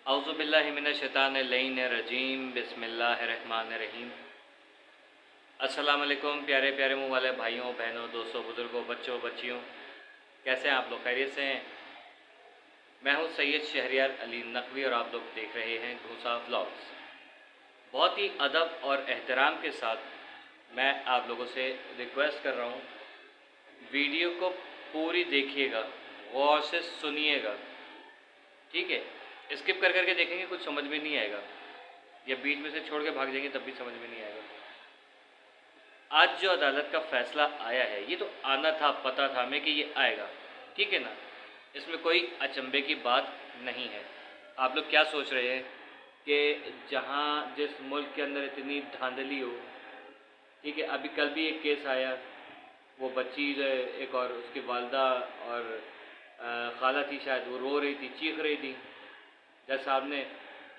औज़ुबिल्लाहिमिनश्शैतानिर्रजीम बिस्मिल्लाहिर्रहमानिर्रहीम। अस्सलाम वालेकुम प्यारे प्यारे मुँह वाले भाइयों बहनों दोस्तों बुज़ुर्गों बच्चों बच्चियों, कैसे हैं आप लोग? खैरियत से हैं? मैं हूँ सैयद शहरियार अली नकवी और आप लोग देख रहे हैं घूसा व्लॉग्स। बहुत ही अदब और एहतराम के साथ मैं आप लोगों से रिक्वेस्ट कर रहा हूँ, वीडियो को पूरी देखिएगा, गौर से सुनिएगा, ठीक है? स्किप कर करके देखेंगे कुछ समझ में नहीं आएगा, या बीच में से छोड़ के भाग जाएंगे तब भी समझ में नहीं आएगा। आज जो अदालत का फ़ैसला आया है ये तो आना था, पता था हमें कि ये आएगा, ठीक है ना? इसमें कोई अचंभे की बात नहीं है। आप लोग क्या सोच रहे हैं कि जहाँ जिस मुल्क के अंदर इतनी धांधली हो, ठीक है? अभी कल भी एक केस आया, वो बच्ची जो है एक और उसकी वालदा और खाला थी शायद, वो रो रही थी, चीख रही थी, जज साहब ने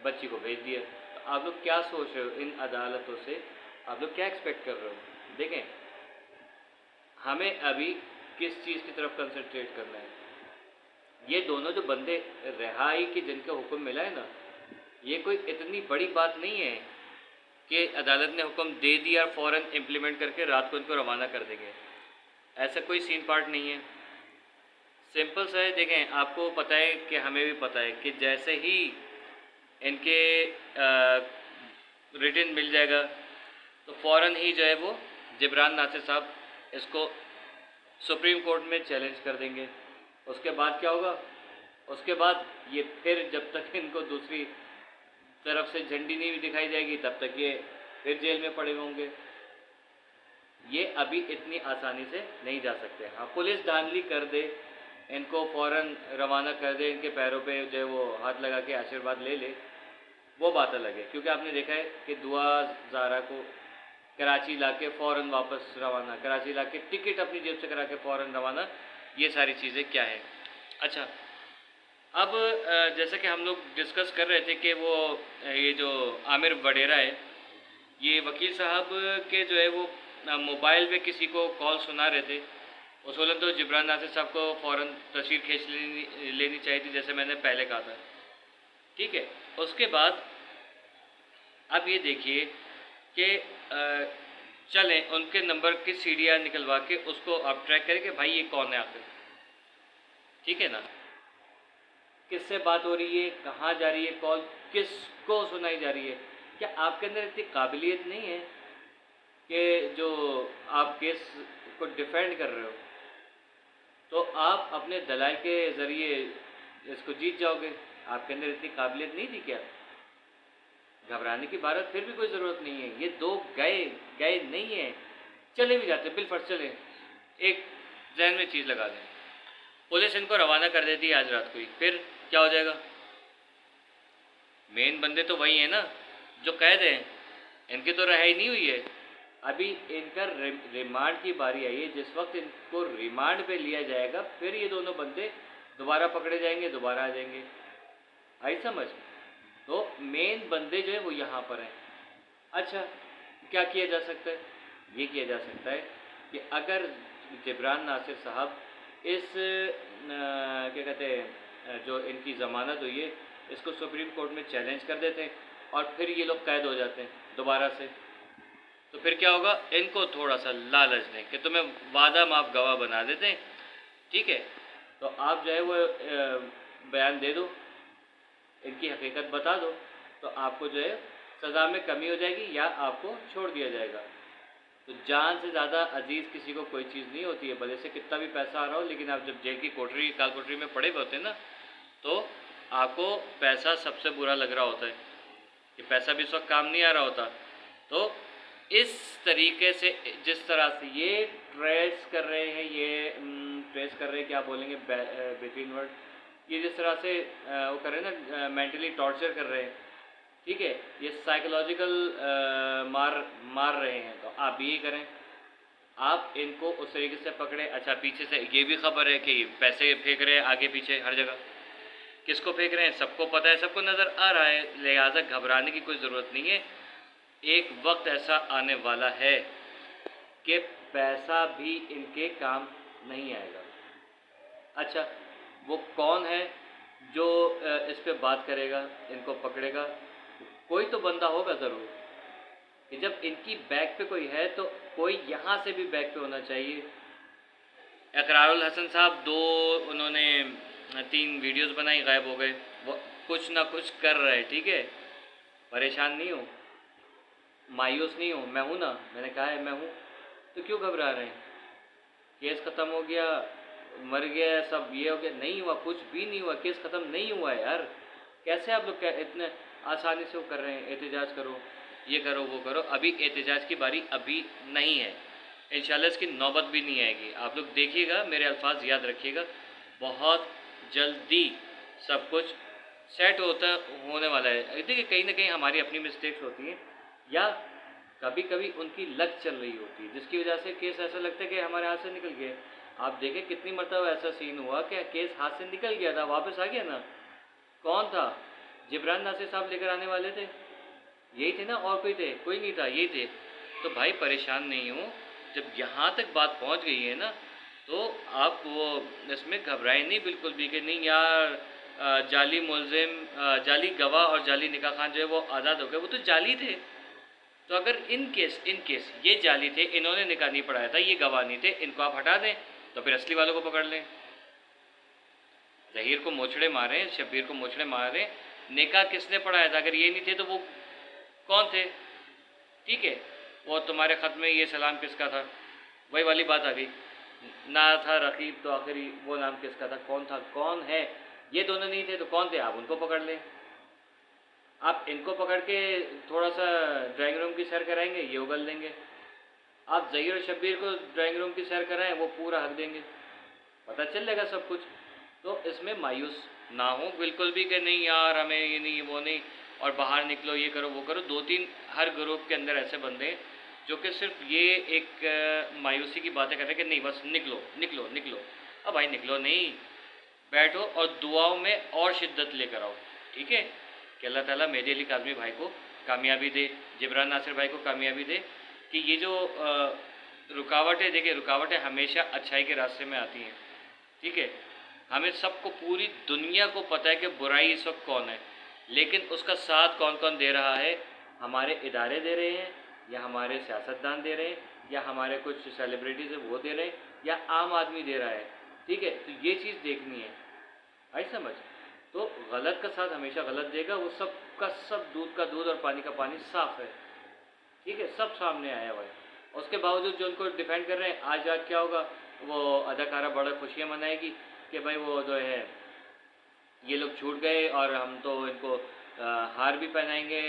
बच्ची को भेज दिया। तो आप लोग क्या सोच रहे हो इन अदालतों से? आप लोग क्या एक्सपेक्ट कर रहे हो? देखें, हमें अभी किस चीज़ की तरफ कंसंट्रेट करना है। ये दोनों जो बंदे रिहाई के जिनका हुक्म मिला है ना, ये कोई इतनी बड़ी बात नहीं है कि अदालत ने हुक्म दे दिया और फ़ौरन इम्प्लीमेंट करके रात को इनको रवाना कर देंगे। ऐसा कोई सीन पार्ट नहीं है, सिंपल सा है। देखें, आपको पता है कि हमें भी पता है कि जैसे ही इनके रिटन मिल जाएगा तो फ़ौरन ही जो है वो जिब्रान नासिर साहब इसको सुप्रीम कोर्ट में चैलेंज कर देंगे। उसके बाद क्या होगा? उसके बाद ये फिर जब तक इनको दूसरी तरफ से झंडी नहीं दिखाई जाएगी तब तक ये फिर जेल में पड़े होंगे। ये अभी इतनी आसानी से नहीं जा सकते। हाँ, पुलिस धांधली कर दे, इनको फ़ौरन रवाना कर दे, इनके पैरों पे जो है वो हाथ लगा के आशीर्वाद ले ले, वो बात अलग है। क्योंकि आपने देखा है कि दुआ ज़ारा को कराची ला के फ़ौरन वापस रवाना, कराची ला के टिकट अपनी जेब से करा के फ़ौरन रवाना, ये सारी चीज़ें क्या है। अच्छा, अब जैसे कि हम लोग डिस्कस कर रहे थे कि वो ये जो आमिर वडेरा है, ये वकील साहब के जो है वो मोबाइल पे किसी को कॉल सुना रहे थे। उसूलन तो जिब्रान नासिर साहब को फ़ौरन तस्वीर खींच लेनी चाहिए थी, जैसे मैंने पहले कहा था, ठीक है? उसके बाद अब ये देखिए कि चलें उनके नंबर की सीढ़ियाँ निकलवा के उसको आप ट्रैक करें कि भाई ये कौन है आखिर, ठीक है ना? किससे बात हो रही है, कहाँ जा रही है कॉल, किसको सुनाई जा रही है? क्या आपके अंदर इतनी काबिलियत नहीं है कि जो आप केस को डिफेंड कर रहे हो तो आप अपने दलाल के ज़रिए इसको जीत जाओगे? आपके अंदर इतनी काबिलियत नहीं थी क्या? घबराने की बात फिर भी कोई ज़रूरत नहीं है। ये दो गए गए नहीं है, चले भी जाते बिलफर्ज चले। एक जहन में चीज़ लगा दें, पुलिस इनको रवाना कर देती है आज रात को ही, फिर क्या हो जाएगा? मेन बंदे तो वही हैं ना जो कैद हैं, इनकी तो रिहाई नहीं हुई है। अभी इनका रिमांड की बारी आई है। जिस वक्त इनको रिमांड पे लिया जाएगा फिर ये दोनों बंदे दोबारा पकड़े जाएंगे, दोबारा आ जाएंगे। आई समझ? तो मेन बंदे जो है वो यहाँ पर हैं। अच्छा, क्या किया जा सकता है? ये किया जा सकता है कि अगर जिब्रान नासिर साहब इस क्या कहते हैं जो इनकी ज़मानत हुई है इसको सुप्रीम कोर्ट में चैलेंज कर देते हैं और फिर ये लोग कैद हो जाते हैं दोबारा से, तो फिर क्या होगा? इनको थोड़ा सा लालच दें कि तुम्हें वादा माफ गवाह बना देते हैं, ठीक है? तो आप जो है वो बयान दे दो, इनकी हकीकत बता दो, तो आपको जो है सज़ा में कमी हो जाएगी या आपको छोड़ दिया जाएगा। तो जान से ज़्यादा अजीज़ किसी को कोई चीज़ नहीं होती है, भले से कितना भी पैसा आ रहा हो, लेकिन आप जब जेल की कोठरी काल कोठरी में पड़े हुए होते हैं ना, तो आपको पैसा सबसे बुरा लग रहा होता है कि पैसा भी इस वक्त काम नहीं आ रहा होता। तो इस तरीके से जिस तरह से ये ट्रेस कर रहे हैं, ये ट्रेस कर रहे हैं, क्या बोलेंगे बिटवीन वर्ड, ये जिस तरह से वो कर रहे हैं ना, मेंटली टॉर्चर कर रहे हैं, ठीक है? ये साइकोलॉजिकल मार रहे हैं, तो आप भी यही करें, आप इनको उस तरीके से पकड़ें। अच्छा, पीछे से ये भी खबर है कि पैसे फेंक रहे हैं आगे पीछे हर जगह। किसको फेंक रहे हैं सबको पता है, सबको नज़र आ रहा है, लिहाजा घबराने की कोई ज़रूरत नहीं है। एक वक्त ऐसा आने वाला है कि पैसा भी इनके काम नहीं आएगा। अच्छा, वो कौन है जो इस पे बात करेगा, इनको पकड़ेगा, कोई तो बंदा होगा ज़रूर कि जब इनकी बैक पे कोई है तो कोई यहाँ से भी बैक पे होना चाहिए। इकरारुल हसन साहब उन्होंने 3 वीडियोस बनाई, गायब हो गए। वो कुछ ना कुछ कर रहे, ठीक है। परेशान नहीं हूँ, मायूस नहीं हूँ, मैं हूँ ना, मैंने कहा है मैं हूँ। तो क्यों घबरा रहे हैं? केस ख़त्म हो गया, मर गया, सब ये हो गया, नहीं हुआ, कुछ भी नहीं हुआ, केस ख़त्म नहीं हुआ है यार। कैसे आप लोग इतने आसानी से वो कर रहे हैं? एहतजाज करो, ये करो, वो करो। अभी एहतजाज की बारी अभी नहीं है, इंशाल्लाह इसकी नौबत भी नहीं आएगी। आप लोग देखिएगा, मेरे अल्फाज याद रखिएगा, बहुत जल्दी सब कुछ सेट होने वाला है। देखिए कहीं ना कहीं हमारी अपनी मिस्टेक्स होती हैं, या कभी कभी उनकी लक चल रही होती है, जिसकी वजह से केस ऐसा लगता है कि हमारे हाथ से निकल गया। आप देखें कितनी मरतबा ऐसा सीन हुआ कि केस हाथ से निकल गया था, वापस आ गया ना। कौन था? जिब्रान नासिर साहब लेकर आने वाले थे, यही थे ना, और कोई थे? कोई नहीं था, यही थे। तो भाई परेशान नहीं हूँ, जब यहाँ तक बात पहुँच गई है ना, तो आप वो इसमें घबराए नहीं बिल्कुल भी कि नहीं यार जाली मुलजिम, जाली गवाह और जाली निकाह खान जो है वो आज़ाद हो गए। वो तो जाली थे। तो अगर इन केस ये जाली थे, इन्होंने निकाह नहीं पढ़ाया था, ये गवाह नहीं थे, इनको आप हटा दें तो फिर असली वालों को पकड़ लें। जहीर को मोछड़े मारें, शब्बीर को मोछड़े मारें, निकाह किसने पढ़ाया था? अगर ये नहीं थे तो वो कौन थे? ठीक है, वो तुम्हारे ख़त में ये सलाम किसका था? वही वाली बात आ गई ना, था रकीब तो आखिर वो नाम किसका था? कौन था? कौन है? ये दोनों नहीं थे तो कौन थे? आप उनको पकड़ लें। आप इनको पकड़ के थोड़ा सा ड्राइंग रूम की सैर कराएंगे, ये उगल देंगे। आप ज़हीर और शब्बीर को ड्राइंग रूम की सैर कराएं, वो पूरा हक देंगे, पता चल जाएगा सब कुछ। तो इसमें मायूस ना हो बिल्कुल भी कि नहीं यार हमें ये नहीं वो नहीं, और बाहर निकलो, ये करो, वो करो। 2-3 हर ग्रुप के अंदर ऐसे बंदे हैं जो कि सिर्फ ये एक मायूसी की बातें कर रहे हैं कि नहीं बस निकलो निकलो निकलो। अब भाई निकलो नहीं, बैठो और दुआओं में और शिद्दत लेकर आओ, ठीक है। कि अल्लाह ताला मेहदी अली काज़मी भाई को कामयाबी दे, जिब्रान नासिर भाई को कामयाबी दे कि ये जो रुकावटें, देखिए रुकावटें हमेशा अच्छाई के रास्ते में आती हैं, ठीक है। हमें सबको, पूरी दुनिया को पता है कि बुराई इस वक्त कौन है, लेकिन उसका साथ कौन कौन दे रहा है? हमारे इदारे दे रहे हैं, या हमारे सियासतदान दे रहे हैं, या हमारे कुछ सेलिब्रिटीज़ है वो दे रहे हैं, या आम आदमी दे रहा है, ठीक है। तो ये चीज़ देखनी है, आई समझ। तो गलत का साथ हमेशा गलत देगा, वो सब का सब, दूध का दूध और पानी का पानी साफ है, ठीक है, सब सामने आया हुआ है। उसके बावजूद जो उनको डिफेंड कर रहे हैं, आज रात क्या होगा, वो अदाकारा बड़ा खुशियाँ मनाएगी कि भाई वो जो है ये लोग छूट गए और हम तो इनको हार भी पहनाएंगे,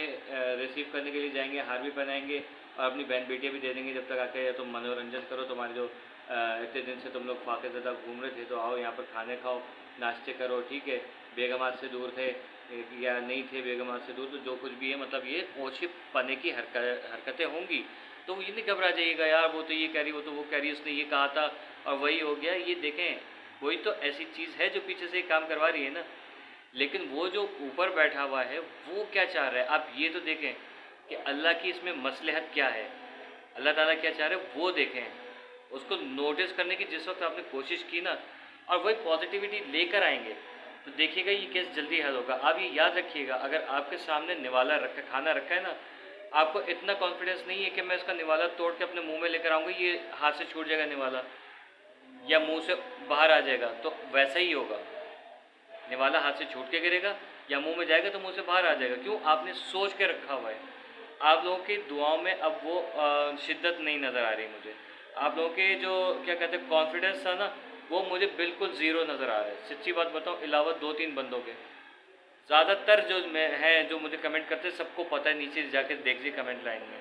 रिसीव करने के लिए जाएंगे, हार भी पहनाएंगे और अपनी बहन बेटियाँ भी दे देंगे जब तक आके तुम मनोरंजन करो। तुम्हारे जो इतने दिन से तुम लोग फाके ज़्यादा घूम रहे थे, तो आओ यहाँ पर खाने खाओ, नाश्ते करो, ठीक है। बेगमात से दूर थे या नहीं थे बेगमात से दूर, तो जो कुछ भी है, मतलब ये ओछे पने की हरकतें होंगी। तो ये नहीं घबरा जाइएगा यार वो तो ये कह रही, वो तो वो कह रही, उसने ये कहा था और वही हो गया। ये देखें, कोई तो ऐसी चीज़ है जो पीछे से काम करवा रही है ना, लेकिन वो जो ऊपर बैठा हुआ है वो क्या चाह रहा है? आप ये तो देखें कि अल्लाह की इसमें मसलहत क्या है, अल्लाह ताला क्या चाह रहे हैं वो देखें। उसको नोटिस करने की जिस वक्त आपने कोशिश की ना, और वही पॉजिटिविटी लेकर आएंगे, तो देखिएगा ये केस जल्दी हल होगा। आप ये याद रखिएगा, अगर आपके सामने निवाला रखा, खाना रखा है ना, आपको इतना कॉन्फिडेंस नहीं है कि मैं इसका निवाला तोड़ के अपने मुंह में लेकर आऊँगा, ये हाथ से छूट जाएगा निवाला या मुंह से बाहर आ जाएगा, तो वैसा ही होगा। निवाला हाथ से छूट के गिरेगा या मुंह में जाएगा तो मुंह से बाहर आ जाएगा। क्यों? आपने सोच के रखा हुआ है। आप लोगों की दुआओं में अब वो शिद्दत नहीं नज़र आ रही मुझे। आप लोगों के जो क्या कहते हैं कॉन्फिडेंस था ना, वो मुझे बिल्कुल ज़ीरो नज़र आ रहा है। सच्ची बात बताऊँ, अलावा 2-3 बंदों के, ज़्यादातर जो हैं जो मुझे कमेंट करते हैं, सबको पता है, नीचे जाके देखिए कमेंट लाइन में।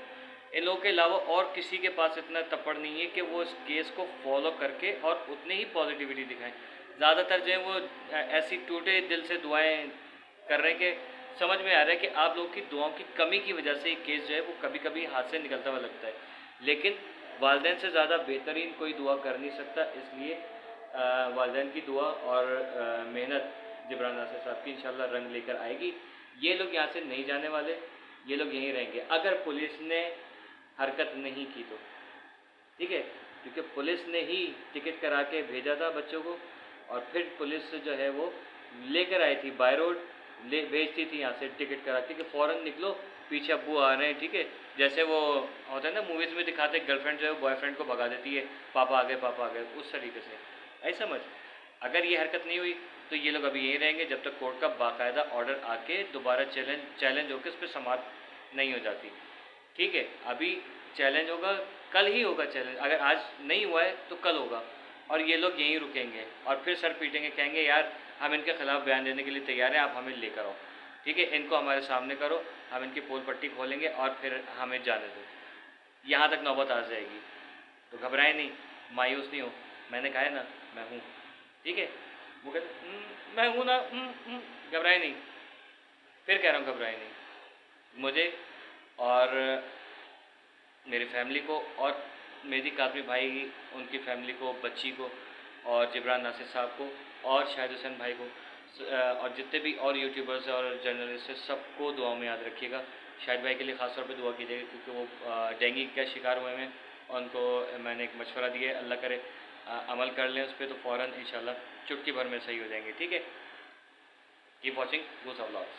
इन लोगों के अलावा और किसी के पास इतना तपड़ नहीं है कि वो इस केस को फॉलो करके और उतनी ही पॉजिटिविटी दिखाएं। ज़्यादातर जो है वो ऐसी टूटे दिल से दुआएं कर रहे हैं कि समझ में आ रहा है कि आप लोगों की दुआओं की कमी की वजह से ये केस जो है वो कभी कभी हाथ से निकलता हुआ लगता है। लेकिन वालिदैन से ज़्यादा बेहतरीन कोई दुआ कर नहीं सकता, इसलिए वालिदैन की दुआ और मेहनत जिब्रान नासिर साहब की इंशाल्लाह रंग लेकर आएगी। ये लोग यहाँ से नहीं जाने वाले, ये लोग यहीं रहेंगे अगर पुलिस ने हरकत नहीं की तो, ठीक है। क्योंकि पुलिस ने ही टिकट करा के भेजा था बच्चों को, और फिर पुलिस जो है वो लेकर आई थी बाय रोड, ले भेजती थी यहाँ से टिकट करा के कि फ़ौरन निकलो, पीछे अब्बू आ रहे हैं, ठीक है। जैसे वो होता है ना मूवीज़ में दिखाते, गर्लफ्रेंड जो है बॉयफ्रेंड को भगा देती है, पापा आ गए पापा आ गए, उस तरीके से। ऐसा समझ, अगर ये हरकत नहीं हुई तो ये लोग अभी यहीं रहेंगे जब तक कोर्ट का बाकायदा ऑर्डर आके दोबारा चैलेंज होकर इस पर समाप्त नहीं हो जाती, ठीक है। अभी चैलेंज होगा, कल ही होगा चैलेंज, अगर आज नहीं हुआ है तो कल होगा, और ये लोग यहीं रुकेंगे और फिर सर पीटेंगे, कहेंगे यार हम इनके खिलाफ बयान देने के लिए तैयार हैं, आप हमें लेकर आओ, ठीक है, इनको हमारे सामने करो, हम इनकी पोल पट्टी खोलेंगे और फिर हमें जाने दो। यहाँ तक नौबत आ जाएगी। तो घबराए नहीं, मायूस नहीं हो, मैंने कहा है ना मैं हूँ, ठीक है। वो कहते मैं हूँ ना, घबराए नहीं, फिर कह रहा हूँ घबराए नहीं। मुझे और मेरी फैमिली को और मेहदी कादरी भाई, उनकी फैमिली को, बच्ची को, और जिब्रान नासिर साहब को, और शाहिद हुसैन भाई को, और जितने भी और यूट्यूबर्स और जर्नलिस्ट हैं, सबको दुआओं में याद रखिएगा। शाहिद भाई के लिए ख़ास तौर पे दुआ कीजिएगा क्योंकि वो डेंगू का शिकार हुए हैं, और उनको मैंने एक मशवरा दिया है, अल्लाह करे अमल कर लें उस पर, तो फ़ौरन इंशाल्लाह चुटकी भर में सही हो जाएंगे, ठीक है। Keep watching goose vlogs.